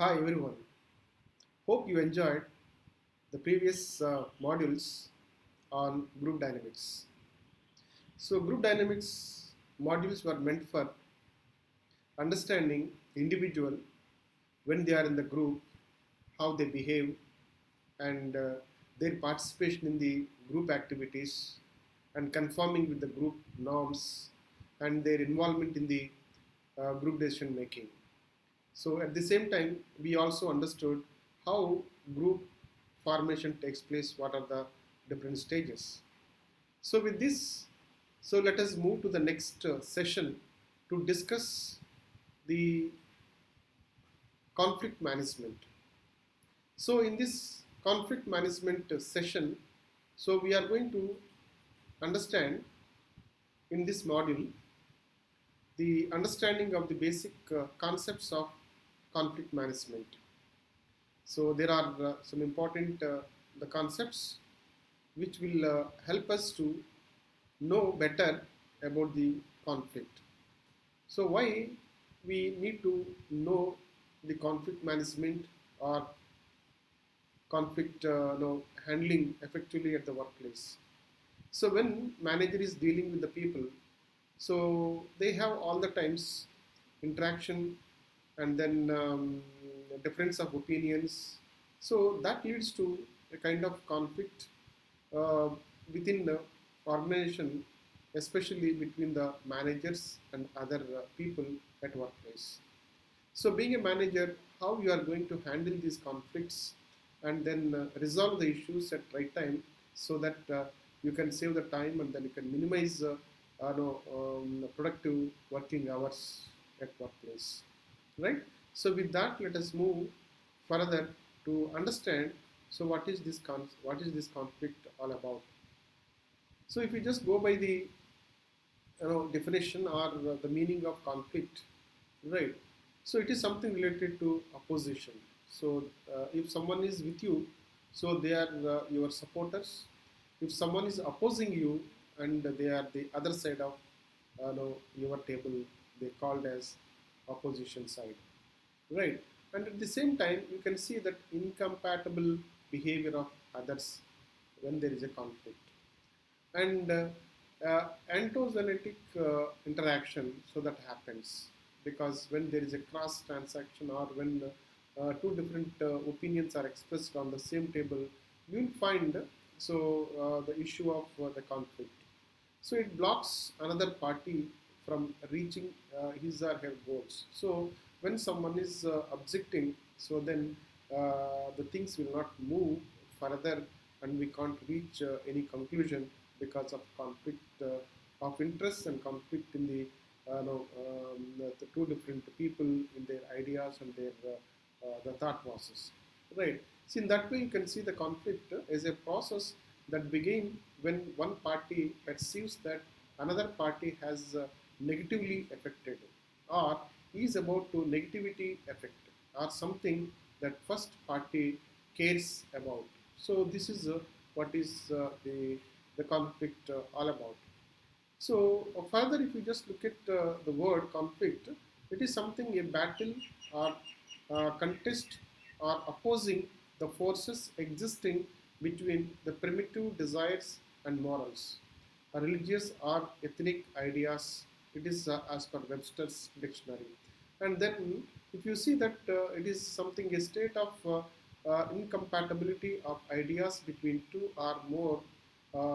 Hi everyone. Hope you enjoyed the previous modules on group dynamics. So group dynamics modules were meant for understanding the individual when they are in the group, how they behave, and their participation in the group activities, and conforming with the group norms, and their involvement in the group decision making. So at the same time, we also understood how group formation takes place, what are the different stages. So with this, so let us move to the next session to discuss the conflict management. So in this conflict management session, so we are going to understand in this module the understanding of the basic concepts of conflict management. So there are some important the concepts which will help us to know better about the conflict. So why we need to know the conflict management or conflict handling effectively at the workplace. So when manager is dealing with the people, so they have all the times interaction and then difference of opinions. So that leads to a kind of conflict uh, within the organization, especially between the managers and other people at workplace. So, being a manager, how you are going to handle these conflicts and then resolve the issues at right time, so that you can save the time and then you can minimize productive working hours at workplace, right? So, with that, let us move further to understand. So, what is this conflict all about? So, if you just go by the definition or the meaning of conflict, right? So it is something related to opposition. So if someone is with you, so they are your supporters. If someone is opposing you and they are the other side of your table, they called as opposition side, right? And at the same time, you can see that incompatible behavior of others when there is a conflict, and antogenetic interaction, so that happens because when there is a cross transaction or when two different opinions are expressed on the same table, you will find the issue of the conflict. So it blocks another party from reaching his or her goals. So when someone is objecting, so then the things will not move further and we can't reach any conclusion because of conflict of interest and conflict in the the two different people in their ideas and their the thought process, right? So in that way, you can see the conflict as a process that begin when one party perceives that another party has negatively affected or is about to negativity affect or something that first party cares about. So this is what is the conflict all about. So further, if you just look at the word conflict, it is something a battle or contest or opposing the forces existing between the primitive desires and morals, religious or ethnic ideas. It is as per Webster's dictionary. And then, if you see that it is something a state of incompatibility of ideas between two or more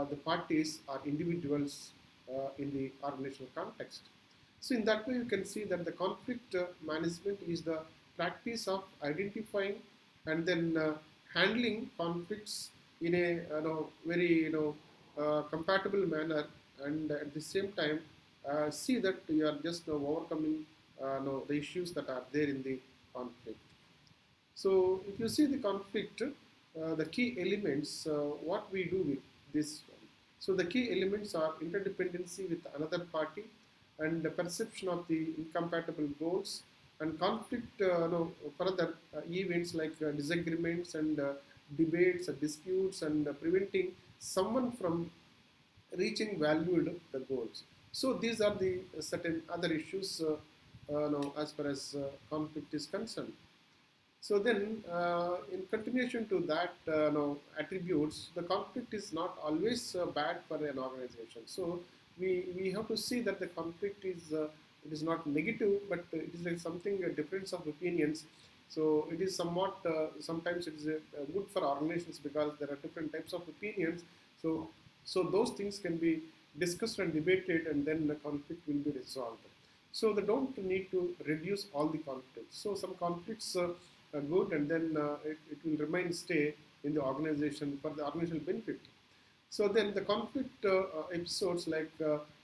the parties or individuals in the organizational context. So in that way, you can see that the conflict management is the practice of identifying and then handling conflicts in a very compatible manner, and at the same time see that you are just overcoming the issues that are there in the conflict. So if you see the conflict, the key elements, what we do with this one. So the key elements are interdependency with another party and the perception of the incompatible goals and conflict further events like disagreements and debates, disputes, and preventing someone from reaching valued the goals. So these are the certain other issues as far as conflict is concerned. So then, in continuation to that, attributes, the conflict is not always bad for an organization. So we have to see that the conflict is it is not negative, but it is like something a difference of opinions. So it is somewhat sometimes it is good for organizations because there are different types of opinions. So those things can be discussed and debated, and then the conflict will be resolved. So they don't need to reduce all the conflicts. So some conflicts good, and then it will remain stay in the organization for the organizational benefit. So then the conflict episodes like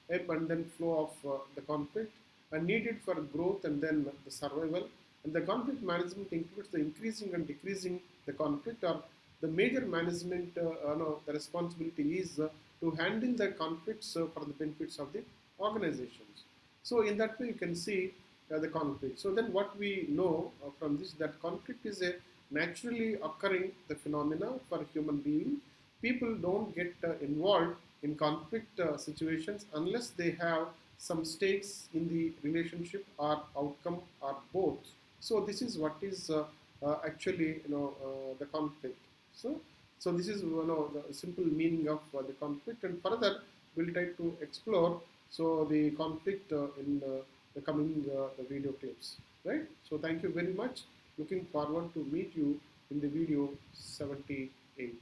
ebb and then flow of the conflict are needed for growth and then the survival. And the conflict management includes the increasing and decreasing the conflict, or the major management, no, the responsibility is to handle the conflicts for the benefits of the organizations. So in that way you can see the conflict. So then what we know from this, that conflict is a naturally occurring the phenomena for human being. People don't get involved in conflict situations unless they have some stakes in the relationship or outcome or both. So this is what is actually the conflict. So this is the simple meaning of the conflict, and further we'll try to explore so the conflict in the coming video clips, right? So thank you very much. Looking forward to meet you in the video 78.